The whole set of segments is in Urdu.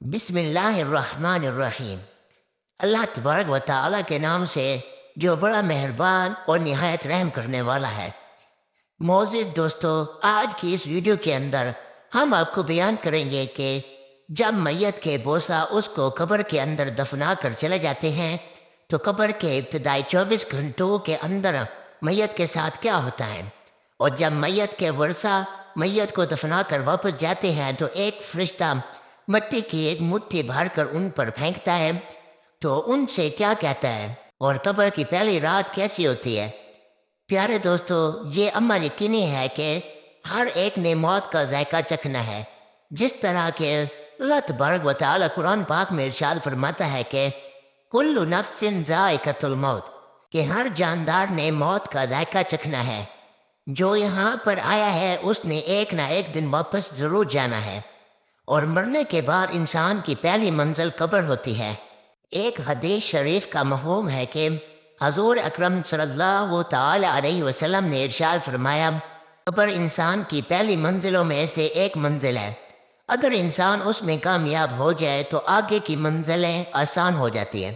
بسم اللہ الرحمن الرحیم۔ اللہ تبارک و تعالیٰ کے نام سے جو بڑا مہربان اور نہایت رحم کرنے والا ہے۔ معزز دوستو، آج کی اس ویڈیو کے اندر ہم آپ کو بیان کریں گے کہ جب میت کے بوسہ اس کو قبر کے اندر دفنا کر چلے جاتے ہیں تو قبر کے ابتدائی 24 گھنٹوں کے اندر میت کے ساتھ کیا ہوتا ہے، اور جب میت کے ورثہ میت کو دفنا کر واپس جاتے ہیں تو ایک فرشتہ مٹی کی ایک مٹھی بھر کر ان پر پھینکتا ہے تو ان سے کیا کہتا ہے، اور قبر کی پہلی رات کیسی ہوتی ہے۔ پیارے دوستو، یہ امر یقینی ہے کہ ہر ایک نے موت کا ذائقہ چکھنا ہے، جس طرح کہ اللہ تبارک و تعالیٰ قرآن پاک میں ارشاد فرماتا ہے کہ کل نفس ذائقۃ الموت، کہ ہر جاندار نے موت کا ذائقہ چکھنا ہے۔ جو یہاں پر آیا ہے اس نے ایک نہ ایک دن واپس ضرور جانا ہے، اور مرنے کے بعد انسان کی پہلی منزل قبر ہوتی ہے۔ ایک حدیث شریف کا مفہوم ہے کہ حضور اکرم صلی اللہ تعالی علیہ وسلم نے ارشاد فرمایا، قبر انسان کی پہلی منزلوں میں سے ایک منزل ہے۔ اگر انسان اس میں کامیاب ہو جائے تو آگے کی منزلیں آسان ہو جاتی ہیں،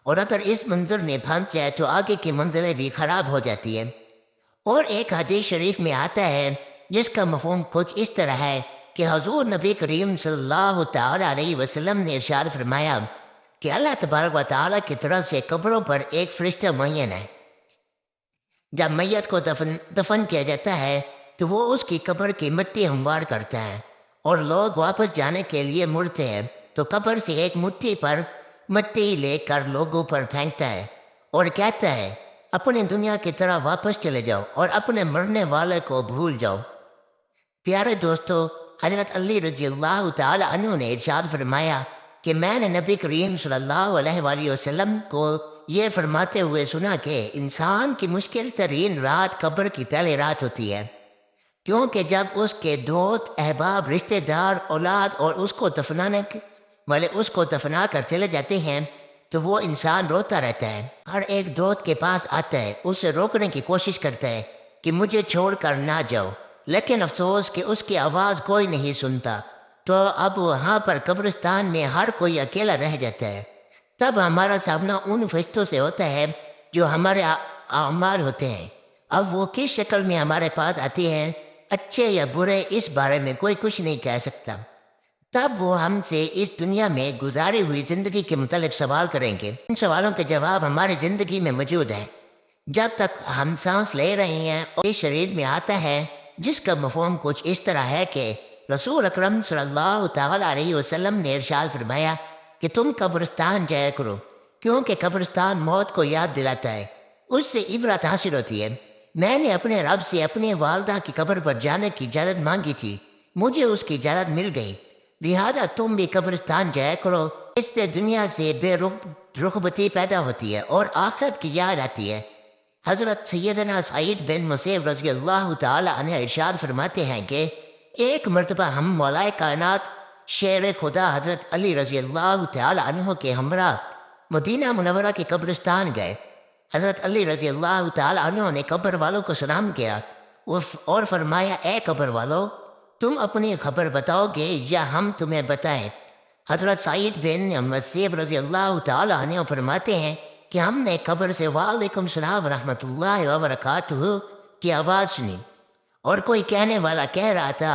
اور اگر اس منظر میں پھنس جائے تو آگے کی منزلیں بھی خراب ہو جاتی ہیں۔ اور ایک حدیث شریف میں آتا ہے جس کا مفہوم کچھ اس طرح ہے کہ حضور نبی کریم صلی اللہ تعالی علیہ وسلم نے ارشاد فرمایا کہ اللہ تبارک و تعالیٰ کی طرف سے قبروں پر ایک فرشتہ معین ہے۔ جب میت کو دفن کیا جاتا ہے تو وہ اس کی قبر کی مٹی ہموار کرتا ہے، اور لوگ واپس جانے کے لیے مڑتے ہیں تو قبر سے ایک مٹھی پر مٹی لے کر لوگوں پر پھینکتا ہے اور کہتا ہے، اپنی دنیا کی طرح واپس چلے جاؤ اور اپنے مرنے والے کو بھول جاؤ۔ پیارے دوستو، حضرت علی رضی اللہ تعالی عنہ نے ارشاد فرمایا کہ میں نے نبی کریم صلی اللہ علیہ وآلہ وسلم کو یہ فرماتے ہوئے سنا کہ انسان کی مشکل ترین رات قبر کی پہلی رات ہوتی ہے، کیونکہ جب اس کے دوست، احباب، رشتہ دار، اولاد اور اس کو دفنانے والے اس کو دفنا کر چلے جاتے ہیں تو وہ انسان روتا رہتا ہے۔ ہر ایک دوست کے پاس آتا ہے، اسے روکنے کی کوشش کرتا ہے کہ مجھے چھوڑ کر نہ جاؤ، لیکن افسوس کہ اس کی آواز کوئی نہیں سنتا۔ تو اب وہاں پر قبرستان میں ہر کوئی اکیلا رہ جاتا ہے۔ تب ہمارا سامنا ان فرشتوں سے ہوتا ہے جو ہمارے اعمال ہوتے ہیں۔ اب وہ کس شکل میں ہمارے پاس آتی ہیں، اچھے یا برے، اس بارے میں کوئی کچھ نہیں کہہ سکتا۔ تب وہ ہم سے اس دنیا میں گزاری ہوئی زندگی کے متعلق سوال کریں گے۔ ان سوالوں کے جواب ہماری زندگی میں موجود ہیں جب تک ہم سانس لے رہے ہیں، اور اس شریر میں آتا ہے جس کا مفہوم کچھ اس طرح ہے کہ رسول اکرم صلی اللہ تعالی علیہ وسلم نے ارشاد فرمایا کہ تم قبرستان جایا کرو، کیونکہ قبرستان موت کو یاد دلاتا ہے، اس سے عبرت حاصل ہوتی ہے۔ میں نے اپنے رب سے اپنی والدہ کی قبر پر جانے کی اجازت مانگی تھی، مجھے اس کی اجازت مل گئی، لہذا تم بھی قبرستان جایا کرو۔ اس سے دنیا سے بے رغبتی پیدا ہوتی ہے اور آخرت کی یاد آتی ہے۔ حضرت سیدنا سعید بن مسیب رضی اللہ تعالی عنہ ارشاد فرماتے ہیں کہ ایک مرتبہ ہم مولا کائنات شیر خدا حضرت علی رضی اللہ تعالی عنہ کے ہمراہ مدینہ منورہ کے قبرستان گئے۔ حضرت علی رضی اللہ تعالی عنہ نے قبر والوں کو سلام کیا اور فرمایا، اے قبر والو، تم اپنی خبر بتاؤ گے یا ہم تمہیں بتائیں؟ حضرت سعید بن مسیب رضی اللہ تعالی عنہ فرماتے ہیں کہ ہم نے قبر سے وعلیکم السلام ورحمۃ اللہ وبرکاتہ کی آواز سنی، اور کوئی کہنے والا کہہ رہا تھا،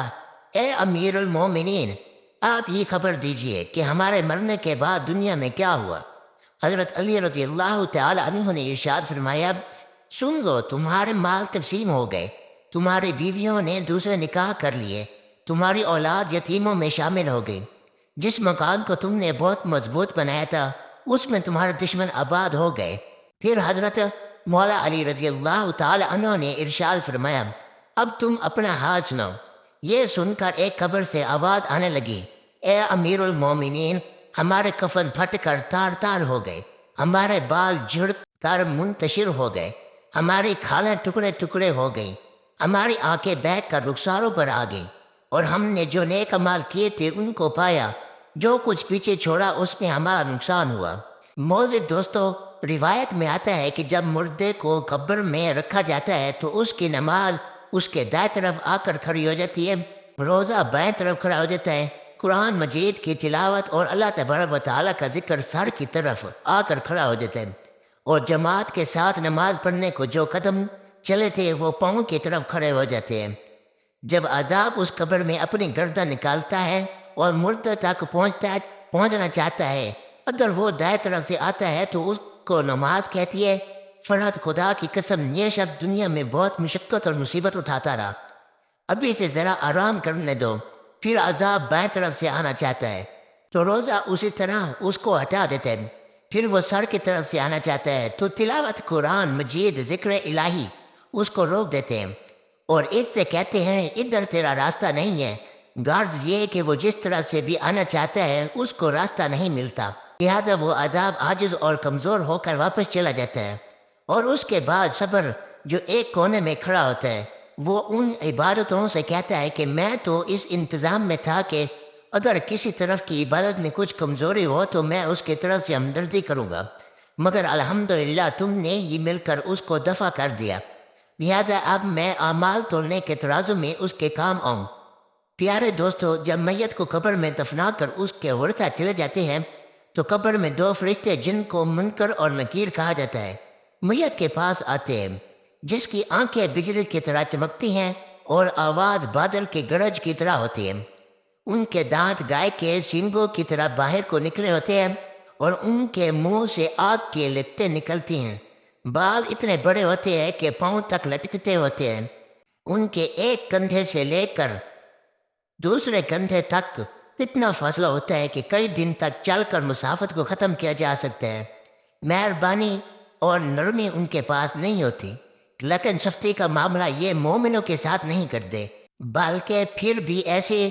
اے امیر المومنین، آپ یہ خبر دیجئے کہ ہمارے مرنے کے بعد دنیا میں کیا ہوا۔ حضرت علی رضی اللہ تعالی عنہ نے ارشاد فرمایا، سن لو، تمہارے مال تقسیم ہو گئے، تمہاری بیویوں نے دوسرے نکاح کر لیے، تمہاری اولاد یتیموں میں شامل ہو گئی، جس مکان کو تم نے بہت مضبوط بنایا تھا اس میں تمہارے دشمن آباد ہو گئے۔ پھر حضرت مولا علی رضی اللہ تعالی عنہ نے ارشاد فرمایا، اب تم اپنا حال سناؤ۔ یہ سن کر ایک قبر سے آواز آنے لگی، اے امیر المومنین، ہمارے کفن پھٹ کر تار تار ہو گئے، ہمارے بال جھڑ کر منتشر ہو گئے، ہماری کھالیں ٹکڑے ٹکڑے ہو گئیں، ہماری آنکھیں بہہ کر رخساروں پر آ گئیں، اور ہم نے جو نیک اعمال کیے تھے ان کو پایا، جو کچھ پیچھے چھوڑا اس میں ہمارا نقصان ہوا۔ معزز دوستو، روایت میں آتا ہے کہ جب مردے کو قبر میں رکھا جاتا ہے تو اس کی نماز اس کے دائیں طرف آ کر کھڑی ہو جاتی ہے، روزہ بائیں طرف کھڑا ہو جاتا ہے، قرآن مجید کی تلاوت اور اللہ تبارک و تعالیٰ کا ذکر سر کی طرف آ کر کھڑا ہو جاتا ہے، اور جماعت کے ساتھ نماز پڑھنے کو جو قدم چلے تھے وہ پاؤں کی طرف کھڑے ہو جاتے ہیں۔ جب عذاب اس قبر میں اپنی گردن نکالتا ہے اور مردہ تک پہنچنا چاہتا ہے، اگر وہ دائیں طرف سے آتا ہے تو اس کو نماز کہتی ہے، فرحت خدا کی قسم یہ شخص دنیا میں بہت مشقت اور مصیبت اٹھاتا رہا، ابھی سے ذرا آرام کرنے دو۔ پھر عذاب بائیں طرف سے آنا چاہتا ہے تو روزہ اسی طرح اس کو ہٹا دیتے ہیں۔ پھر وہ سر کی طرف سے آنا چاہتا ہے تو تلاوت قرآن مجید ذکر الہی اس کو روک دیتے ہیں اور اس سے کہتے ہیں ادھر تیرا راستہ نہیں ہے۔ غرض یہ کہ وہ جس طرح سے بھی آنا چاہتا ہے اس کو راستہ نہیں ملتا، لہذا وہ عذاب عاجز اور کمزور ہو کر واپس چلا جاتا ہے۔ اور اس کے بعد صبر جو ایک کونے میں کھڑا ہوتا ہے وہ ان عبادتوں سے کہتا ہے کہ میں تو اس انتظام میں تھا کہ اگر کسی طرف کی عبادت میں کچھ کمزوری ہو تو میں اس کی طرف سے ہمدردی کروں گا، مگر الحمدللہ تم نے یہ مل کر اس کو دفع کر دیا، لہذا اب میں اعمال تولنے کے ترازو میں اس کے کام آؤں۔ پیارے دوستو، جب میت کو قبر میں دفنا کر اس کے ورثہ چلے جاتے ہیں تو قبر میں دو فرشتے جن کو منکر اور نکیر کہا جاتا ہے میت کے پاس آتے ہیں، جس کی آنکھیں بجلی کی طرح چمکتی ہیں اور آواز بادل کے گرج کی طرح ہوتی ہے۔ ان کے دانت گائے کے سینگوں کی طرح باہر کو نکلے ہوتے ہیں اور ان کے منہ سے آگ کی لپٹیں نکلتی ہیں۔ بال اتنے بڑے ہوتے ہیں کہ پاؤں تک لٹکتے ہوتے ہیں۔ ان کے ایک کندھے سے لے کر دوسرے کندھے تک اتنا فاصلہ ہوتا ہے کہ کئی دن تک چل کر مسافت کو ختم کیا جا سکتا ہے۔ مہربانی اور نرمی ان کے پاس نہیں ہوتی، لیکن سختی کا معاملہ یہ مومنوں کے ساتھ نہیں کرتے، بلکہ پھر بھی ایسی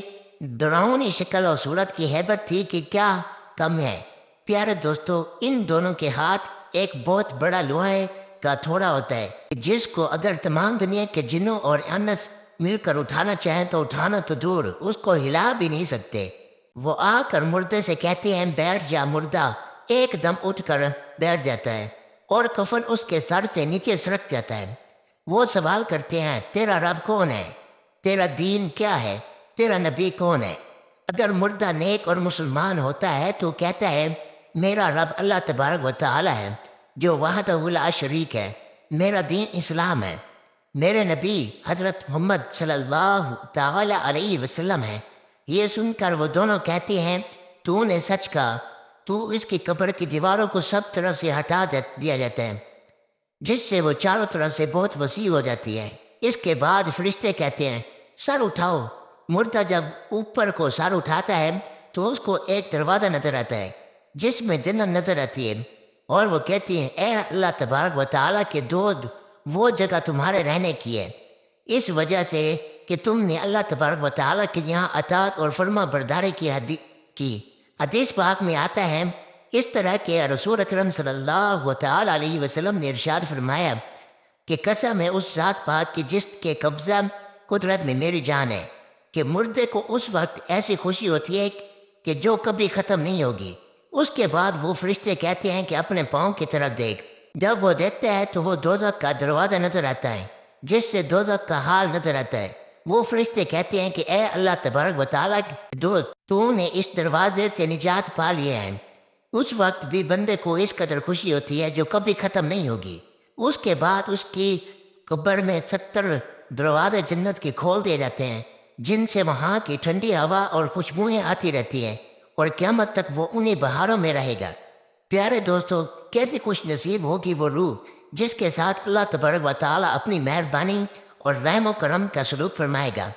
ڈراؤنی شکل اور صورت کی ہیبت تھی کہ کیا کم ہے۔ پیارے دوستو، ان دونوں کے ہاتھ ایک بہت بڑا لوہے کا تھوڑا ہوتا ہے جس کو اگر تمام دنیا کے جنوں اور انس مل کر اٹھانا چاہیں تو اٹھانا تو دور اس کو ہلا بھی نہیں سکتے۔ وہ آ کر مردے سے کہتے ہیں بیٹھ جا، مردہ ایک دم اٹھ کر بیٹھ جاتا ہے اور کفن اس کے سر سے نیچے سرک جاتا ہے۔ وہ سوال کرتے ہیں تیرا رب کون ہے، تیرا دین کیا ہے، تیرا نبی کون ہے؟ اگر مردہ نیک اور مسلمان ہوتا ہے تو کہتا ہے میرا رب اللہ تبارک و تعالی ہے جو وحدہ لا شریک ہے، میرا دین اسلام ہے، میرے نبی حضرت محمد صلی اللہ تعالی علیہ وسلم ہے۔ یہ سن کر وہ دونوں کہتے ہیں تو نے سچ کہا، تو اس کی قبر کی دیواروں کو سب طرف سے ہٹا دیا جاتا ہے جس سے وہ چاروں طرف سے بہت وسیع ہو جاتی ہے۔ اس کے بعد فرشتے کہتے ہیں سر اٹھاؤ۔ مردہ جب اوپر کو سر اٹھاتا ہے تو اس کو ایک دروازہ نظر آتا ہے جس میں جنت نظر آتی ہے، اور وہ کہتی ہیں اے اللہ تبارک و تعالیٰ کے دود، وہ جگہ تمہارے رہنے کی ہے، اس وجہ سے کہ تم نے اللہ تبارک و تعالیٰ کے یہاں اطاعت اور فرما برداری کی۔ حدیث پاک میں آتا ہے اس طرح کہ رسول اکرم صلی اللہ تعالیٰ علیہ وسلم نے ارشاد فرمایا کہ قسم ہے اس ذات پاک کی جس کے قبضہ قدرت میں میری جان ہے، کہ مردے کو اس وقت ایسی خوشی ہوتی ہے کہ جو کبھی ختم نہیں ہوگی۔ اس کے بعد وہ فرشتے کہتے ہیں کہ اپنے پاؤں کی طرف دیکھ۔ جب وہ دیکھتا ہے تو وہ دوزخ کا دروازہ نظر آتا ہے جس سے دوزخ کا حال نظر آتا ہے۔ وہ فرشتے کہتے ہیں کہ اے اللہ تبارک و تعالیٰ تو نے اس دروازے سے نجات پا لیا ہے۔ اس وقت بھی بندے کو اس قدر خوشی ہوتی ہے جو کبھی ختم نہیں ہوگی۔ اس کے بعد اس کی قبر میں 70 دروازے جنت کے کھول دیے جاتے ہیں جن سے وہاں کی ٹھنڈی ہوا اور خوشبوئیں آتی رہتی ہیں، اور قیامت تک وہ انہی بہاروں میں رہے گا۔ پیارے دوستو، کیسی خوش نصیب ہوگی وہ روح جس کے ساتھ اللہ تبارک و تعالیٰ اپنی مہربانی اور رحم و کرم کا سلوک فرمائے گا۔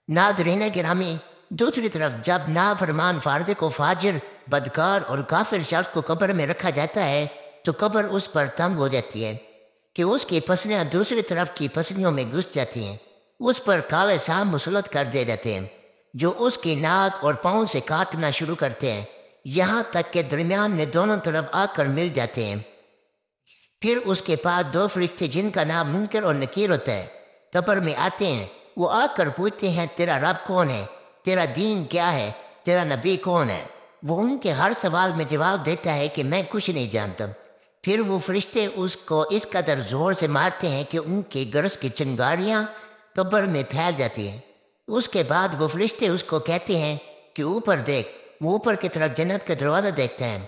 ناظرین گرامی، دوسری طرف جب نافرمان فارد کو فاجر، بدکار اور کافر شخص کو قبر میں رکھا جاتا ہے تو قبر اس پر تنگ ہو جاتی ہے کہ اس کی پسلیاں دوسری طرف کی پسلیوں میں گھس جاتی ہیں۔ اس پر کالے سام مسلط کر دے جاتے ہیں جو اس کی ناک اور پاؤں سے کاٹنا شروع کرتے ہیں یہاں تک کہ درمیان میں دونوں طرف آ کر مل جاتے ہیں۔ پھر اس کے پاس دو فرشتے جن کا نام منکر اور نکیر ہوتا ہے قبر میں آتے ہیں۔ وہ آ کر پوچھتے ہیں تیرا رب کون ہے، تیرا دین کیا ہے، تیرا نبی کون ہے؟ وہ ان کے ہر سوال میں جواب دیتا ہے کہ میں کچھ نہیں جانتا۔ پھر وہ فرشتے اس کو اس قدر زور سے مارتے ہیں کہ ان کے گرس کی چنگاریاں قبر میں پھیل جاتی ہیں۔ اس کے بعد وہ فرشتے اس کو کہتے ہیں کہ اوپر دیکھ، وہ اوپر کی طرف جنت کا دروازہ دیکھتے ہیں،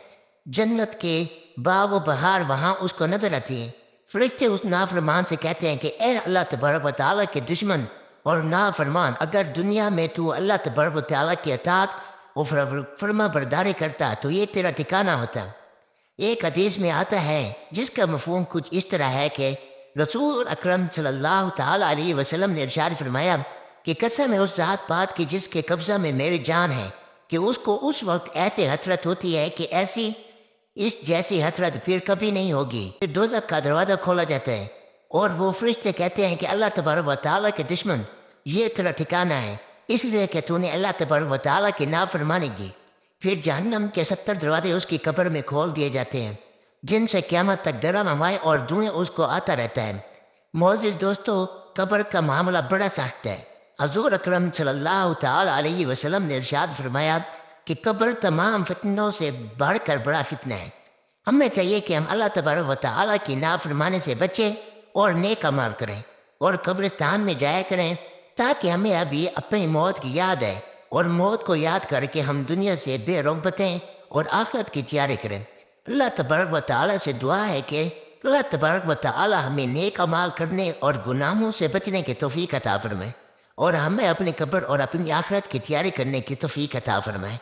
جنت کے باغ و بہار وہاں اس کو نظر آتی ہیں۔ فرشتے اس نافرمان سے کہتے ہیں کہ اے اللہ تبارک و تعالیٰ کے دشمن اور نافرمان، اگر دنیا میں تو اللہ تبارک و تعالیٰ کی اطاعت اور فرما برداری کرتا تو یہ تیرا ٹھکانہ ہوتا۔ ایک حدیث میں آتا ہے جس کا مفہوم کچھ اس طرح ہے کہ رسول اکرم صلی اللہ تعالیٰ علیہ وسلم نے ارشاد فرمایا کہ قسم ہے اس ذات پات کی جس کے قبضہ میں میری جان ہے، کہ اس کو اس وقت ایسی حسرت ہوتی ہے کہ اس جیسی حسرت پھر کبھی نہیں ہوگی۔ پھر دوزخ کا دروازہ کھولا جاتا ہے اور وہ فرشتے کہتے ہیں کہ اللہ تبارک و تعالیٰ کے دشمن، یہ تیرا ٹھکانہ ہے، اس لیے کہ تو نے اللہ تبارک و تعالیٰ کی نافرمانی کی۔ پھر جہنم کے 70 دروازے اس کی قبر میں کھول دیے جاتے ہیں، جن سے قیامت تک درم ہوائیں اور دھوئیں اس کو آتا رہتا ہے۔ معزز دوستو، قبر کا معاملہ بڑا سخت ہے۔ حضور اکرم صلی اللہ تعالیٰ علیہ وسلم نے ارشاد فرمایا کہ قبر تمام فتنوں سے بڑھ کر بڑا فتنہ ہے۔ ہمیں چاہیے کہ ہم اللہ تبارک و تعالیٰ کی نافرمانی سے بچیں اور نیک اعمال کریں اور قبرستان میں جایا کریں، تاکہ ہمیں ابھی اپنی موت کی یاد ہے اور موت کو یاد کر کے ہم دنیا سے بے رغبتیں اور آخرت کی تیاری کریں۔ اللہ تبارک و تعالیٰ سے دعا ہے کہ اللہ تبارک و تعالیٰ ہمیں نیک اعمال کرنے اور گناہوں سے بچنے کی توفیق عطا فرمائے اور ہمیں اپنی قبر اور اپنی آخرت کی تیاری کرنے کی توفیق عطا فرمائے۔